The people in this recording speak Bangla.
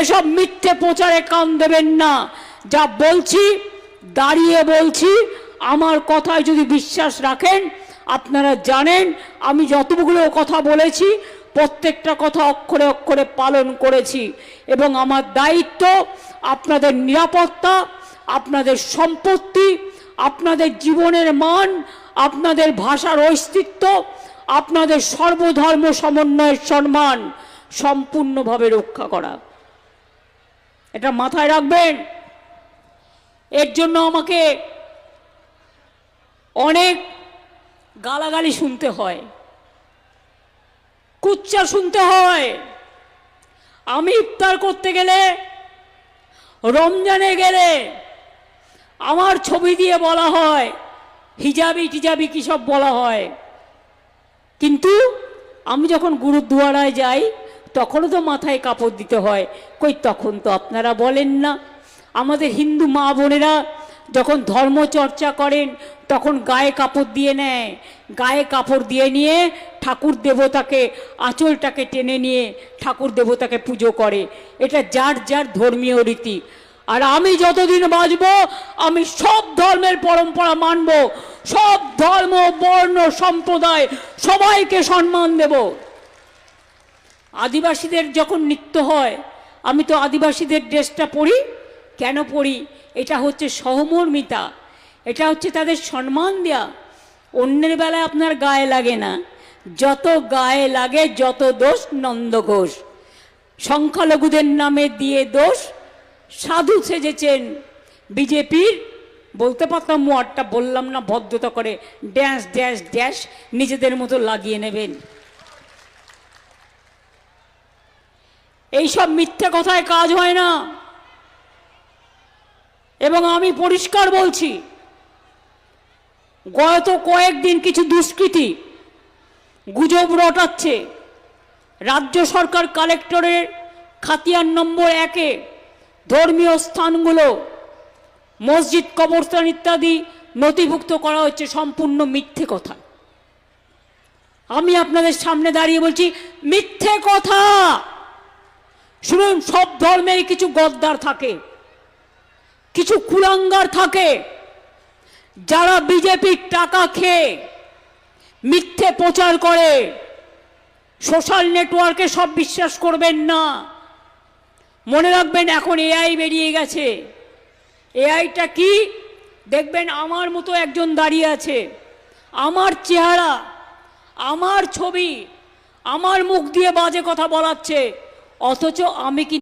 এসব মিথ্যে প্রচারে কান দেবেন না। যা বলছি দাঁড়িয়ে বলছি, আমার কথায় যদি বিশ্বাস রাখেন, আপনারা জানেন আমি যতগুলো কথা বলেছি প্রত্যেকটা কথা অক্ষরে অক্ষরে পালন করেছি। এবং আমার দায়িত্ব আপনাদের নিরাপত্তা, আপনাদের সম্পত্তি, আপনাদের জীবনের মান, আপনাদের ভাষার অস্তিত্ব, আপনাদের সর্বধর্ম সমন্বয়ের সম্মান সম্পূর্ণভাবে রক্ষা করা। এটা মাথায় রাখবেন। এর জন্য আমাকে অনেক গালাগালি শুনতে হয়, কুচ্চা শুনতে হয়। আমি ইফতার করতে গেলে, রমজানে গেলে আমার ছবি দিয়ে বলা হয়, হিজাবি টিজাবি কী সব বলা হয়। কিন্তু আমি যখন গুরুদুয়ারায় যাই তখনও তো মাথায় কাপড় দিতে হয়। কই তখন তো আপনারা বলেন না। আমাদের হিন্দু মা বোনেরা যখন ধর্মচর্চা করেন তখন গায়ে কাপড় দিয়ে নেয়, গায়ে কাপড় দিয়ে নিয়ে ঠাকুর দেবতাকে, আঁচলটাকে টেনে নিয়ে ঠাকুর দেবতাকে পুজো করে। এটা যার যার ধর্মীয় রীতি। আর আমি যতদিন বাঁচব আমি সব ধর্মের পরম্পরা মানব, সব ধর্ম বর্ণ সম্প্রদায় সবাইকে সম্মান দেব। আদিবাসীদের যখন নৃত্য হয় আমি তো আদিবাসীদের ড্রেসটা পরি। কেন পরি? এটা হচ্ছে সহমর্মিতা, এটা হচ্ছে তাদের সম্মান দেয়া। অন্যের বেলায় আপনার গায়ে লাগে না, যত গায়ে লাগে যত দোষ নন্দ ঘোষ। সংখ্যালঘুদের নামে দিয়ে দোষ, সাধু সেজেছেন বিজেপির। বলতে পারতাম মোয়ারটা বললাম না, ভদ্রতা করে ড্যাশ ড্যাশ ড্যাশ নিজেদের মতো লাগিয়ে নেবেন। এইসব মিথ্যে কথায় কাজ হয় না। এবং আমি পরিষ্কার বলছি, গত কয়েকদিন কিছু দুষ্কৃতী গুজব রটাচ্ছে রাজ্য সরকার কালেক্টরের খাতিয়ান নম্বর 1-এ ধর্মীয় স্থানগুলো, মসজিদ, কবরস্থান ইত্যাদি নথিভুক্ত করা হচ্ছে। সম্পূর্ণ মিথ্যে কথা। আমি আপনাদের সামনে দাঁড়িয়ে বলছি মিথ্যে কথা। শুনুন, সব ধর্মের কিছু গদ্দার থাকে, কিছু কুলাঙ্গার থাকে, যারা বিজেপির টাকা খেয়ে মিথ্যে প্রচার করে। সোশ্যাল নেটওয়ার্কে সব বিশ্বাস করবেন না। মনে রাখবেন এখন এআই বেরিয়ে গেছে। এআইটা কি? দেখবেন আমার মতো একজন দাঁড়িয়ে আছে, আমার চেহারা, আমার ছবি, আমার মুখ দিয়ে বাজে কথা বলাচ্ছে, অথচ আমি কি